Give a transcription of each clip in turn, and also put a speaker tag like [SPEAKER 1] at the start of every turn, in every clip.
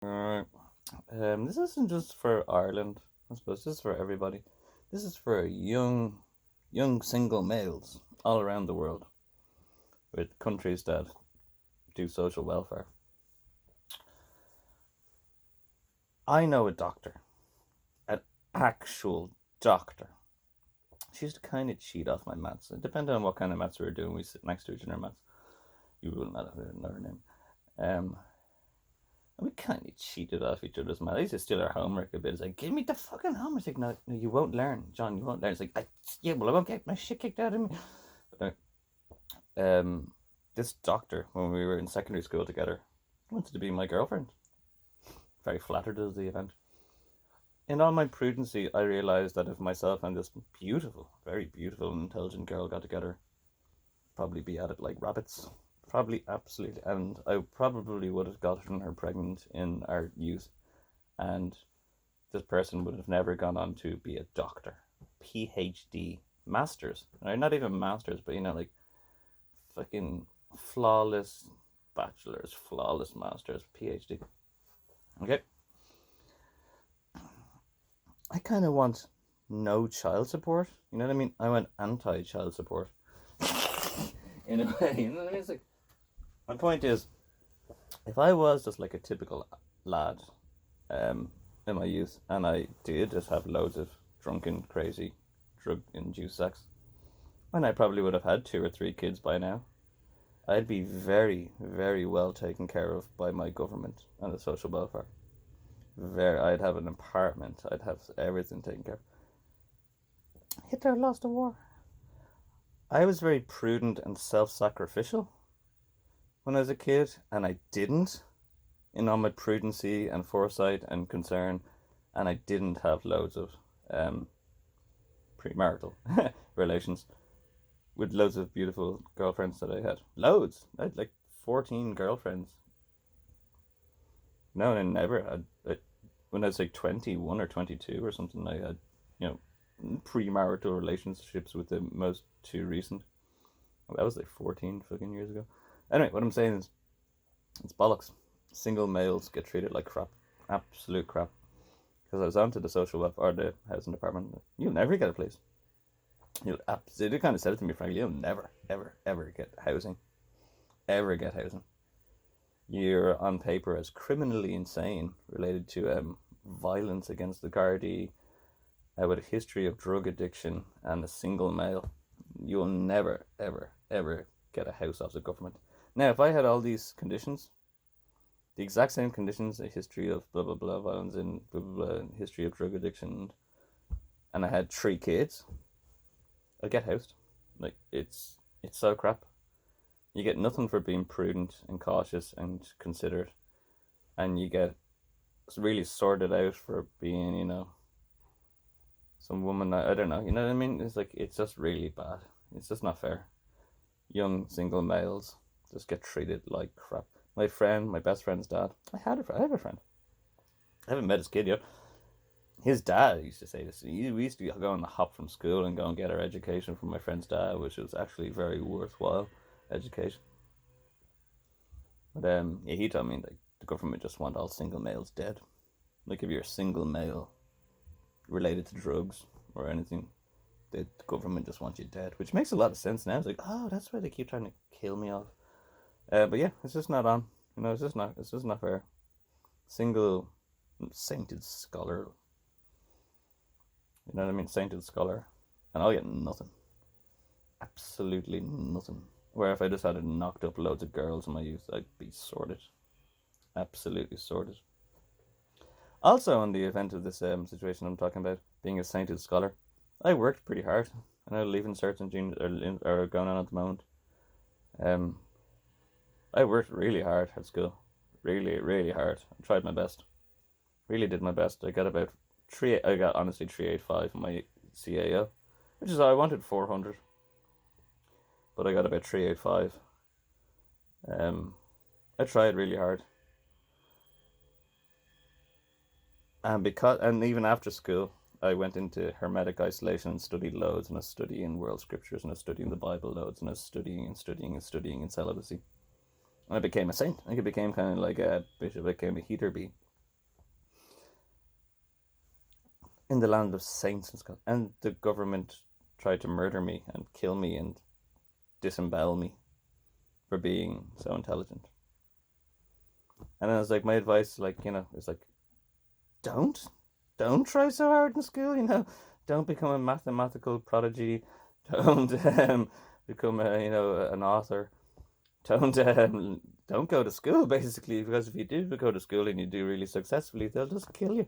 [SPEAKER 1] Alright. This isn't just for Ireland. I suppose this is for everybody. This is for young single males all around the world with countries that do social welfare. I know a doctor, an actual doctor. She used to kind of cheat off my maths. Depending on what kind of maths we were doing, we sit next to each other in maths. You will not have another name. Um, and we kind of cheated off each other's maths. I used to steal her homework a bit. It's like, give me the fucking homework. It's like, no, no, you won't learn, John. You won't learn. It's like, yeah, well, I won't get my shit kicked out of me. But this doctor, when we were in secondary school together, wanted to be my girlfriend. Very flattered as the event. In all my prudency, I realized that if myself and this beautiful, very beautiful and intelligent girl got together, probably be at it like rabbits. Probably absolutely, and I probably would have gotten her pregnant in our youth, and this person would have never gone on to be a doctor, PhD, masters, or not even masters, but like fucking flawless bachelors, flawless masters, PhD. Okay, I kind of want no child support. You know what I mean? I want anti-child support in a way. You know what I mean? It's like my point is, if I was just like a typical lad, in my youth, and I did just have loads of drunken, crazy, drug-induced sex, and I probably would have had 2 or 3 kids by now. I'd be very, very well taken care of by my government and the social welfare. I'd have an apartment. I'd have everything taken care of. Hitler lost a war. I was very prudent and self-sacrificial when I was a kid, and I didn't, in all my prudency and foresight and concern, and I didn't have loads of premarital relations with loads of beautiful girlfriends that I had. Loads. I had like 14 girlfriends. No, I never had. When I was like 21 or 22 or something, I had, you know, premarital relationships with the most 2 recent. Well, that was like 14 fucking years ago. Anyway, what I'm saying is, it's bollocks. Single males get treated like crap. Absolute crap. Because I was onto the social welfare, or the housing department. You'll never get a place. They kind of said it to me frankly. You'll never, ever, ever get housing. Ever get housing. You're on paper as criminally insane related to violence against the Gardaí, with a history of drug addiction and a single male. You'll never, ever, ever get a house off the government. Now, if I had all these conditions, the exact same conditions, a history of blah blah blah violence and blah blah blah, history of drug addiction, and I had 3 kids, I'd get housed. Like it's so crap. You get nothing for being prudent and cautious and considerate, and you get really sorted out for being, some woman. I don't know. You know what I mean? It's like it's just really bad. It's just not fair. Young single males just get treated like crap. My best friend's dad. I have a friend. I haven't met his kid yet. His dad used to say this. We used to go on the hop from school and go and get our education from my friend's dad, which was actually very worthwhile education. But yeah, he told me like the government just want all single males dead. Like if you're a single male related to drugs or anything, the government just wants you dead, which makes a lot of sense now. It's like, oh, that's why they keep trying to kill me off. But yeah, it's just not on. It's just not fair. Single sainted scholar. You know what I mean? Sainted scholar. And I'll get nothing. Absolutely nothing. Where if I just had knocked up loads of girls in my youth, I'd be sorted. Absolutely sorted. Also, in the event of this situation I'm talking about, being a sainted scholar, I worked pretty hard. I know leaving certs and junior are going on at the moment. Um, I worked really hard at school, really, really hard. I tried my best, really did my best. I got about three. I got honestly 385 in my CAO, which is I wanted 400, but I got about 385. I tried really hard, and even after school, I went into hermetic isolation and studied loads, and I was studying world scriptures, and I was studying the Bible loads, and I was studying and studying and studying in celibacy. And I became a saint. I became kind of like a bishop. I became a heater bee. in the land of saints and Scott, and the government tried to murder me and kill me and disembowel me for being so intelligent. And then it's like my advice, like, is like, don't, don't try so hard in school. Don't become a mathematical prodigy. Don't become an author. Don't go to school basically, because if you do go to school and you do really successfully, they'll just kill you.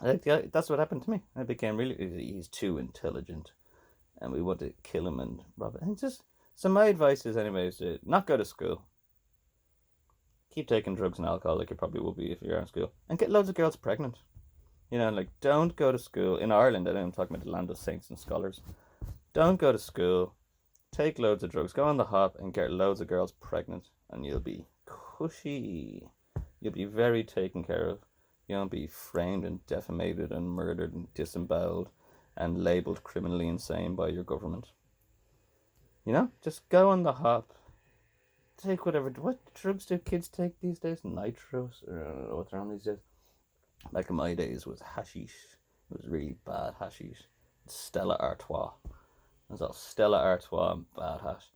[SPEAKER 1] Like, yeah, that's what happened to me. I became he's too intelligent, and we want to kill him and rob it. And just so my advice is, anyways, to not go to school. Keep taking drugs and alcohol like you probably will be if you're in school, and get loads of girls pregnant. Like, don't go to school in Ireland. I'm talking about the land of saints and scholars. Don't go to school. Take loads of drugs. Go on the hop and get loads of girls pregnant, and you'll be cushy. You'll be very taken care of. You won't be framed and defamated and murdered and disemboweled and labelled criminally insane by your government. Just go on the hop. Take what drugs do kids take these days? Nitros, or I don't know what they're on these days. Back in my days was hashish. It was really bad hashish. Stella Artois. It was all Stella Artois and bad hash.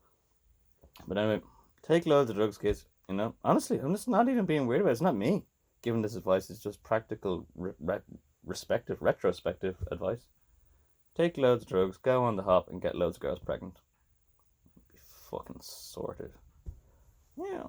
[SPEAKER 1] But anyway, take loads of drugs, kids. Honestly, I'm just not even being weird about it. It's not me giving this advice. It's just practical, retrospective advice. Take loads of drugs, go on the hop, and get loads of girls pregnant. Be fucking sorted. Yeah.